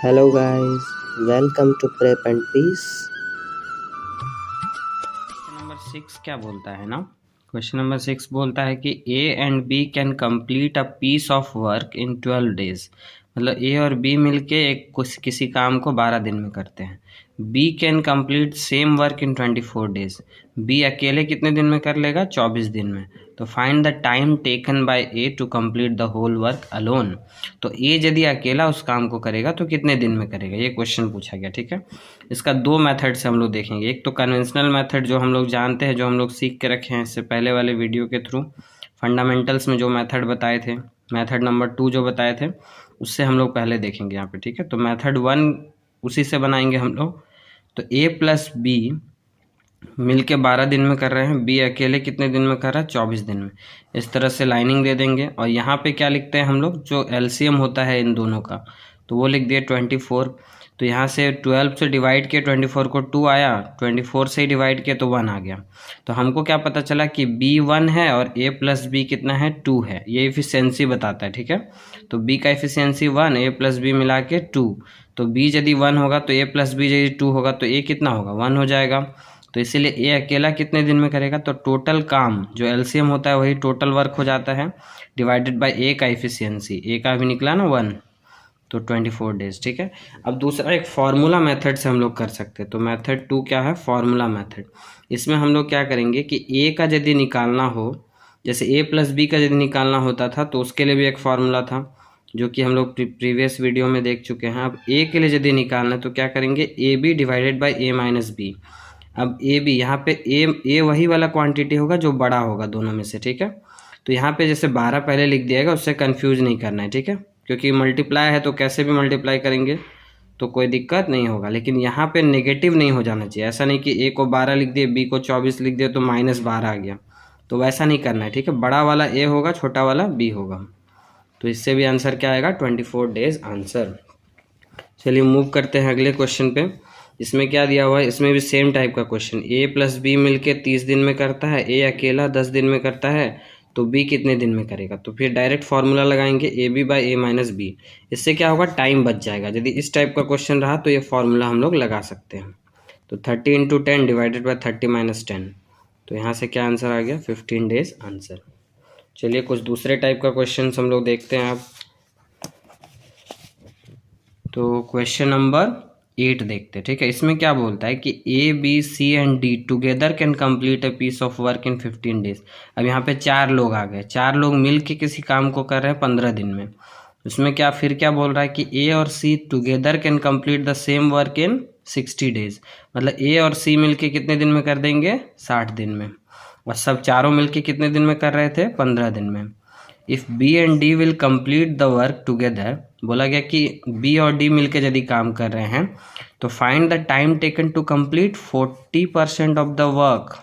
Hello guys, welcome to Prep and Peace. Question number 6 क्या बोलता है ना। क्वेश्चन नंबर 6 बोलता है कि A and B can complete a piece of work in 12 days. मतलब ए और बी मिलके किसी काम को 12 दिन में करते हैं। B can complete same work in 24 days. B अकेले कितने दिन में कर लेगा? 24 दिन में। तो find the time taken by A to complete the whole work alone. तो ए यदि अकेला उस काम को करेगा तो कितने दिन में करेगा, ये क्वेश्चन पूछा गया। ठीक है, इसका दो मेथड से हम लोग देखेंगे। एक तो कन्वेंशनल मेथड जो हम लोग जानते हैं, जो हम लोग सीख के रखे हैं इससे पहले वाले वीडियो के थ्रू, फंडामेंटल्स में जो मेथड बताए थे, मेथड नंबर 2 जो बताए थे, उससे हम लोग पहले देखेंगे यहाँ पे। ठीक है, तो मेथड 1 उसी से बनाएंगे हम लोग। तो ए प्लस बी मिलके 12 दिन में कर रहे हैं, बी अकेले कितने दिन में कर रहा है? 24 दिन में। इस तरह से लाइनिंग दे देंगे और यहाँ पे क्या लिखते हैं हम लोग, जो एलसीएम होता है इन दोनों का, तो वो लिख दिए 24। तो यहाँ से 12 से डिवाइड किया 24 को, 2 आया, 24 से ही डिवाइड किया तो 1 आ गया। तो हमको क्या पता चला कि बी 1 है और ए प्लस बी कितना है? 2 है। ये इफिशियंसी बताता है। ठीक है, तो बी का इफिशियंसी 1, ए प्लस बी मिला के 2। तो बी यदि 1 होगा तो ए प्लस बी यदि 2 होगा तो ए कितना होगा? 1 हो जाएगा। तो इसीलिए ए अकेला कितने दिन में करेगा? तो टोटल काम जो एलसीएम होता है वही टोटल वर्क हो जाता है, डिवाइडेड बाय ए का इफिशियंसी। ए का भी निकला ना 1, तो 24 डेज। ठीक है, अब दूसरा एक फार्मूला मेथड से हम लोग कर सकते हैं। तो मेथड 2 क्या है? Formula method. इसमें हम लोग क्या करेंगे कि ए का यदि निकालना हो, जैसे ए प्लस बी का यदि निकालना होता था तो उसके लिए भी एक फार्मूला था जो कि हम लोग प्रीवियस वीडियो में देख चुके हैं। अब ए के लिए यदि निकालना है तो क्या करेंगे? A B divided by A minus B. अब ए बी यहाँ पे ए वही वाला क्वांटिटी होगा जो बड़ा होगा दोनों में से। ठीक है, तो यहाँ पे जैसे 12 पहले लिख दिएगा, उससे कंफ्यूज नहीं करना है। ठीक है, क्योंकि मल्टीप्लाई है तो कैसे भी मल्टीप्लाई करेंगे तो कोई दिक्कत नहीं होगा, लेकिन यहाँ पे नेगेटिव नहीं हो जाना चाहिए। ऐसा नहीं कि ए को 12 लिख दिए, बी को 24 लिख दिए तो -12 आ गया, तो वैसा नहीं करना है। ठीक है, बड़ा वाला ए होगा, छोटा वाला बी होगा। तो इससे भी आंसर क्या आएगा? 24 डेज आंसर। चलिए मूव करते हैं अगले क्वेश्चन पे। इसमें क्या दिया हुआ है? इसमें भी सेम टाइप का क्वेश्चन। ए प्लस बी मिलके 30 दिन में करता है, ए अकेला 10 दिन में करता है, तो बी कितने दिन में करेगा? तो फिर डायरेक्ट फार्मूला लगाएंगे, A B by A minus B. इससे क्या होगा? टाइम बच जाएगा। यदि इस टाइप का क्वेश्चन रहा तो ये फार्मूला हम लोग लगा सकते हैं। तो 30 इंटू 10 डिवाइडेड बाई 30 माइनस 10, तो यहाँ से क्या आंसर आ गया? 15 डेज आंसर। चलिए कुछ दूसरे टाइप का क्वेश्चन हम लोग देखते हैं अब। तो क्वेश्चन नंबर 8 देखते हैं। ठीक है, इसमें क्या बोलता है कि A B C and D together can complete a piece of work in 15 days. अब यहाँ पे 4 लोग आ गए, 4 लोग मिल के किसी काम को कर रहे हैं 15 दिन में। उसमें क्या फिर क्या बोल रहा है कि ए और C together can complete the same work in 60 days. मतलब ए और सी मिल के कितने दिन में कर देंगे? 60 दिन में। और सब चारों मिल के कितने दिन में कर रहे थे? 15 दिन में। If B and D will complete the work together, बोला गया कि बी और डी मिलकर यदि काम कर रहे हैं तो find the time taken to complete 40% of the work.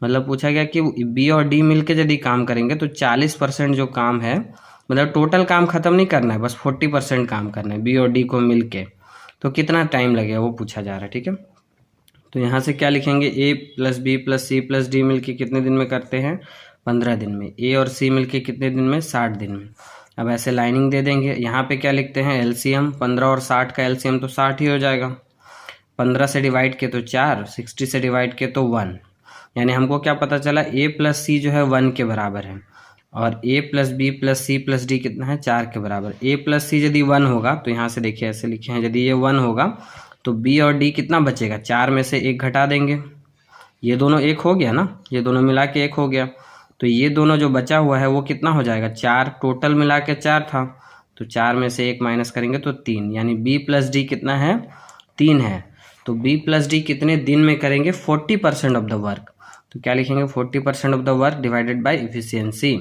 मतलब पूछा गया कि बी और डी मिलकर यदि काम करेंगे तो 40% जो काम है, मतलब टोटल काम खत्म नहीं करना है, बस 40% काम करना है बी और डी को मिलके, तो कितना टाइम लगेगा वो पूछा जा रहा है। ठीक है, तो यहाँ से क्या लिखेंगे? A plus B plus C plus D मिलके कितने दिन में करते हैं? 15 दिन में। ए और सी मिलके कितने दिन में? 60 दिन में। अब ऐसे लाइनिंग दे देंगे। यहाँ पे क्या लिखते हैं? एलसीएम। 15 और 60 का एलसीएम तो 60 ही हो जाएगा। 15 से डिवाइड किए तो 4, 60 से डिवाइड किए तो 1। यानी हमको क्या पता चला? ए प्लस सी जो है 1 के बराबर है, और A plus B plus C plus D कितना है? 4 के बराबर। ए प्लस सी यदि 1 होगा तो यहाँ से देखिए ऐसे लिखे हैं, यदि ये 1 होगा तो बी और डी कितना बचेगा? 4 में से 1 घटा देंगे, ये दोनों 1 हो गया ना, ये दोनों मिला के 1 हो गया। तो ये दोनों जो बचा हुआ है वो कितना हो जाएगा? 4, टोटल मिला के 4 था, तो 4 में से 1 माइनस करेंगे तो 3, यानी बी प्लस डी कितना है? 3 है। तो बी प्लस डी कितने दिन में करेंगे? 40% ऑफ द वर्क। तो क्या लिखेंगे? 40% of the work divided by efficiency.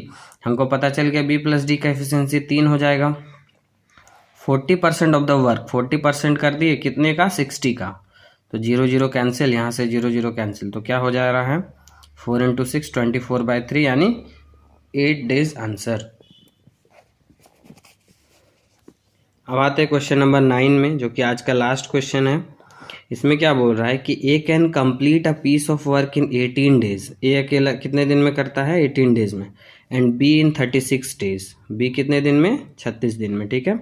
हमको पता चल गया बी प्लस डी का इफिशियंसी 3 हो जाएगा। 40% ऑफ द वर्क, 40% कर दिए कितने का? 60 का। तो 0 0 कैंसिल, यहाँ से 0 0 कैंसिल, तो क्या हो जा रहा है? 4 इंटू 6 24/3, यानी 8 डेज आंसर। अब आते हैं क्वेश्चन नंबर 9 में, जो कि आज का लास्ट क्वेश्चन है। इसमें क्या बोल रहा है कि A can complete a piece of work in 18 days. A अकेला कितने दिन में करता है? 18 डेज में। And B in 36 days. B कितने दिन में? 36 दिन में। ठीक है,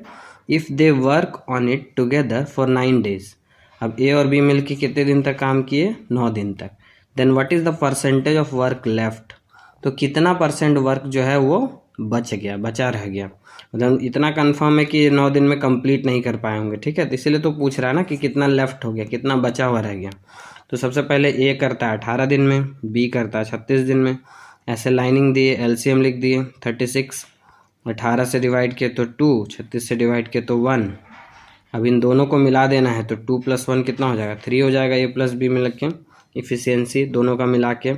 if they work on it together for 9 days। अब ए और बी मिलके कितने दिन तक काम किए? 9 दिन तक। Then what is the percentage of work left? तो कितना परसेंट वर्क जो है वो बच गया, बचा रह गया। मतलब इतना कंफर्म है कि 9 दिन में कंप्लीट नहीं कर पाए होंगे, ठीक है। तो इसीलिए तो पूछ रहा है ना कि कितना लेफ्ट हो गया, कितना बचा हुआ रह गया। तो सबसे पहले ए करता है 18 दिन में, बी करता है 36 दिन में। ऐसे लाइनिंग दिए, एलसीएम लिख दिए 36, 18 से डिवाइड किए तो 2, 36 से डिवाइड किए तो 1। अब इन दोनों को मिला देना है तो 2 + 1 कितना हो जाएगा? 3 हो जाएगा। ए प्लस बी मिल के इफिशियंसी दोनों का मिला के।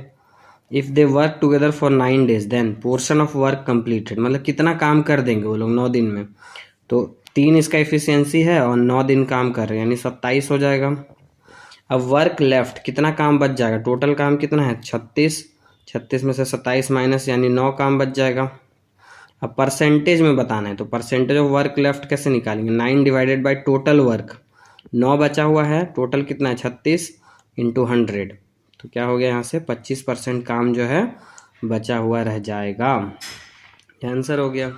If they work together for 9 days then portion of work completed, मतलब कितना काम कर देंगे वो लोग 9 दिन में। तो 3 इसका इफिशियंसी है और 9 दिन काम कर रहे हैं, यानी 27 हो जाएगा। अब वर्क लेफ्ट, कितना काम बच जाएगा? टोटल काम कितना है? 36, 36 में से 27 माइनस, यानी 9 काम बच जाएगा। अब परसेंटेज में बताना है, तो परसेंटेज ऑफ वर्क लेफ्ट कैसे निकालेंगे? 9 डिवाइडेड बाई टोटल वर्क, 9 बचा हुआ है, टोटल कितना है? 36 इंटू 100। तो क्या हो गया यहाँ से? 25% काम जो है बचा हुआ रह जाएगा। ये आंसर हो गया।